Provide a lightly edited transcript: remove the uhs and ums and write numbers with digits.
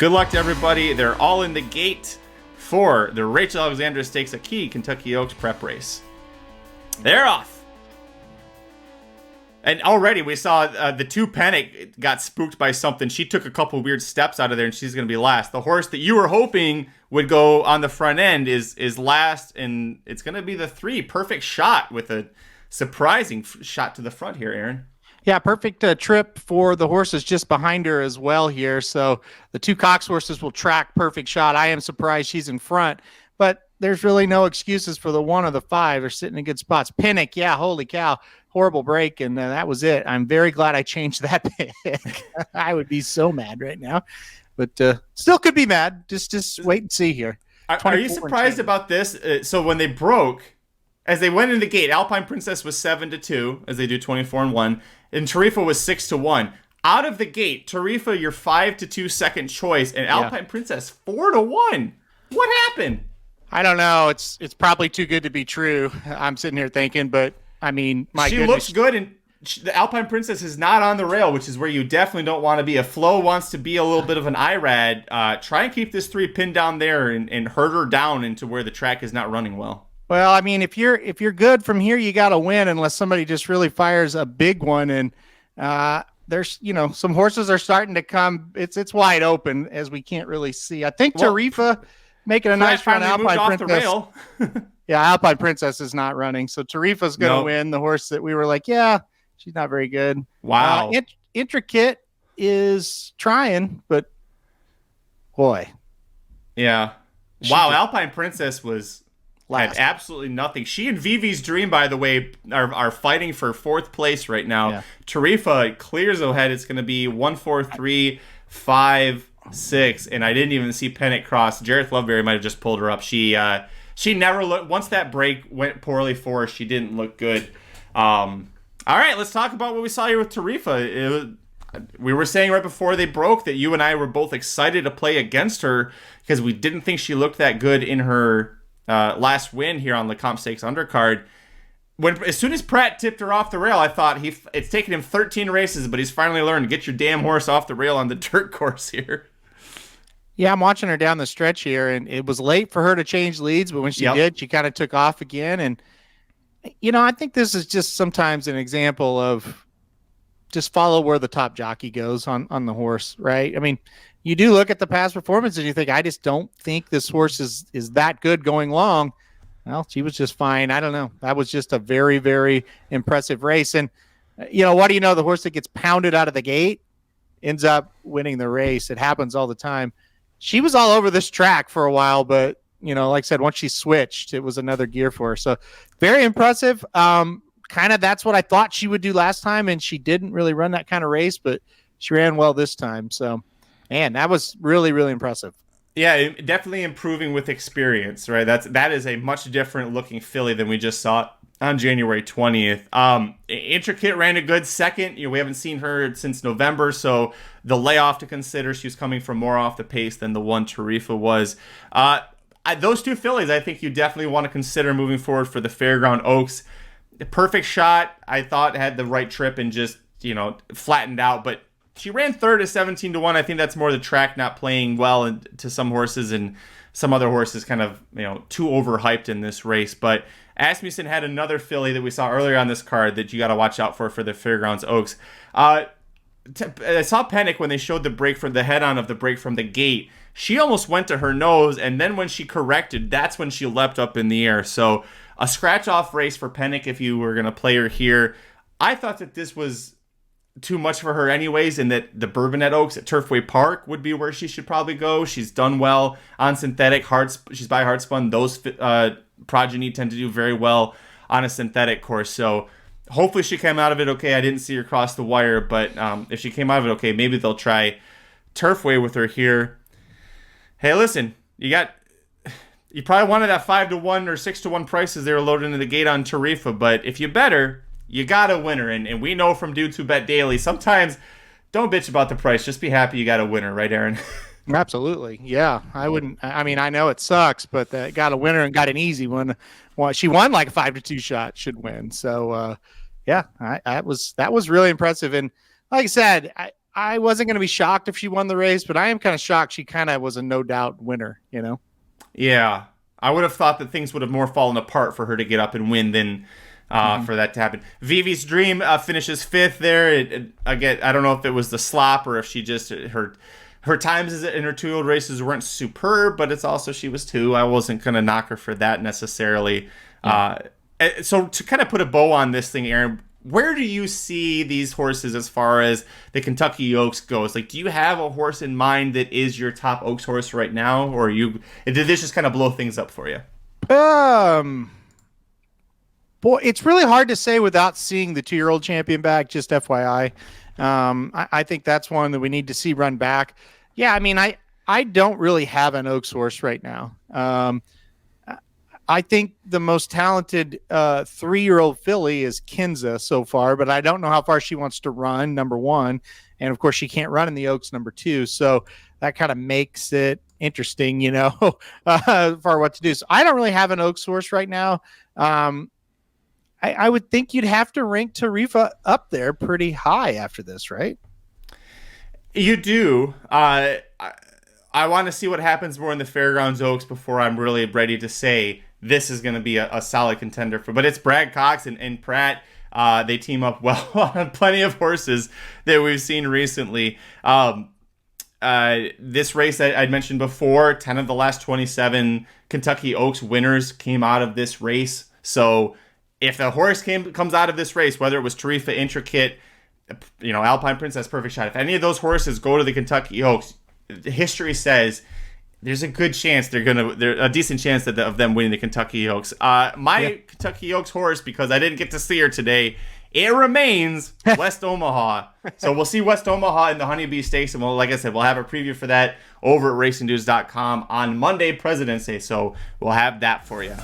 Good luck to everybody. They're all in the gate for the Rachel Alexandra Stakes, a key Kentucky Oaks prep race. They're off. And already we saw the 2 Panic got spooked by something. She took a couple weird steps out of there, and she's going to be last. The horse that you were hoping would go on the front end is last, and it's going to be the 3. Perfect Shot with a surprising shot to the front here, Aaron. Yeah, perfect trip for the horses just behind her as well here. So the 2 Cox horses will track Perfect Shot. I am surprised she's in front, but there's really no excuses for the 1 of the 5. They're sitting in good spots. Pinnock, yeah, holy cow, horrible break, and that was it. I'm very glad I changed that pick. I would be so mad right now, but still could be mad. Just wait and see here. Are you surprised about this? So when they broke, as they went in the gate, Alpine Princess was 7-2, as they do 24-1. And Tarifa was 6-1. Out of the gate, Tarifa, your 5-2 second choice, and Alpine Princess 4-1. What happened? I don't know. It's probably too good to be true. I'm sitting here thinking, but I mean, she looks good, and the Alpine Princess is not on the rail, which is where you definitely don't want to be. If Flo wants to be a little bit of an IRAD, try and keep this 3 pinned down there and herd her down into where the track is not running well. Well, I mean, if you're good from here, you got to win unless somebody just really fires a big one. And there's, some horses are starting to come. It's wide open as we can't really see. I think Tarifa making a nice run. Alpine Princess. Yeah, Alpine Princess is not running, so Tarifa's going to win. The horse that we were like, yeah, she's not very good. Wow. Intricate is trying, but boy. Yeah. Wow. Alpine Princess had absolutely nothing. She and Vivi's Dream, by the way, are fighting for 4th place right now. Yeah. Tarifa clears ahead. It's going to be 1, 4, 3, 5, 6, and I didn't even see Pennant cross. Jareth Loveberry might have just pulled her up. She never looked. Once that break went poorly for her, she didn't look good. All right, let's talk about what we saw here with Tarifa. We were saying right before they broke that you and I were both excited to play against her because we didn't think she looked that good in her last win here on the Comp Stakes undercard. As soon as Pratt tipped her off the rail, I thought it's taken him 13 races, but he's finally learned to get your damn horse off the rail on the dirt course here. Yeah, I'm watching her down the stretch here, and it was late for her to change leads, but when she did, she kind of took off again. And, I think this is just sometimes an example of just follow where the top jockey goes on the horse, right? I mean, you do look at the past performance and you think, I just don't think this horse is that good going long. Well, she was just fine. I don't know. That was just a very, very impressive race. And, what do you know? The horse that gets pounded out of the gate ends up winning the race. It happens all the time. She was all over this track for a while, but, like I said, once she switched, it was another gear for her. So very impressive. Kind of that's what I thought she would do last time, and she didn't really run that kind of race, but she ran well this time. So, man, that was really, really impressive. Yeah, definitely improving with experience, right? That is a much different looking filly than we just saw on January 20th. Intricate ran a good second. We haven't seen her since November, so the layoff to consider. She was coming from more off the pace than the one Tarifa was. Those 2 fillies, I think you definitely want to consider moving forward for the Fairground Oaks. The Perfect Shot, I thought, had the right trip and just, flattened out, but she ran 3rd at 17-1. I think that's more the track not playing well to some horses, and some other horses kind of, too overhyped in this race. But Asmussen had another filly that we saw earlier on this card that you got to watch out for the Fairgrounds Oaks. I saw Panic when they showed the break from the head-on of the break from the gate. She almost went to her nose, and then when she corrected, that's when she leapt up in the air. So a scratch-off race for Panic if you were going to play her here. I thought that this was too much for her anyways, and that the Bourbonnette Oaks at Turfway Park would be where she should probably go. She's done well on synthetic. She's by Hardspun. Those progeny tend to do very well on a synthetic course. So hopefully she came out of it okay. I didn't see her cross the wire, but if she came out of it okay, maybe they'll try Turfway with her here. Hey, listen, you probably wanted that 5-1 or 6-1 prices they were loaded into the gate on Tarifa, but if you better, you got a winner, and we know from dudes who bet daily, sometimes don't bitch about the price. Just be happy you got a winner, right, Aaron? Absolutely, yeah. I know it sucks, but got a winner and got an easy one. Well, she won like a 5-2 shot, should win. So, that was really impressive. And like I said, I wasn't going to be shocked if she won the race, but I am kind of shocked she kind of was a no doubt winner, you know? Yeah. I would have thought that things would have more fallen apart for her to get up and win than for that to happen. Vivi's Dream finishes 5th there. Again, I don't know if it was the slop or if she just her times in her 2-year-old races weren't superb, but it's also she was 2. I wasn't going to knock her for that necessarily. Yeah. So to kind of put a bow on this thing, Aaron, where do you see these horses as far as the Kentucky Oaks goes? Like, do you have a horse in mind that is your top Oaks horse right now, or did this just kind of blow things up for you? Boy, it's really hard to say without seeing the 2-year-old champion back, just FYI. I think that's one that we need to see run back. Yeah, I mean, I don't really have an Oaks horse right now. I think the most talented 3-year-old filly is Kinza so far, but I don't know how far she wants to run, number one. And, of course, she can't run in the Oaks, number 2. So that kind of makes it interesting, you know, for what to do. So I don't really have an Oaks horse right now. I would think you'd have to rank Tarifa up there pretty high after this, right? You do. I want to see what happens more in the Fairgrounds Oaks before I'm really ready to say this is going to be a solid contender for. But it's Brad Cox and Pratt. They team up well on plenty of horses that we've seen recently. This race I'd mentioned before, 10 of the last 27 Kentucky Oaks winners came out of this race. So if the horse comes out of this race, whether it was Tarifa, Intricate, you know, Alpine Princess, Perfect Shot, if any of those horses go to the Kentucky Oaks, history says there's a good chance there's a decent chance of them winning the Kentucky Oaks. Kentucky Oaks horse, because I didn't get to see her today, it remains West Omaha. So we'll see West Omaha in the Honeybee Stakes, and like I said, we'll have a preview for that over at racingnews.com on Monday, President's Day. So we'll have that for you.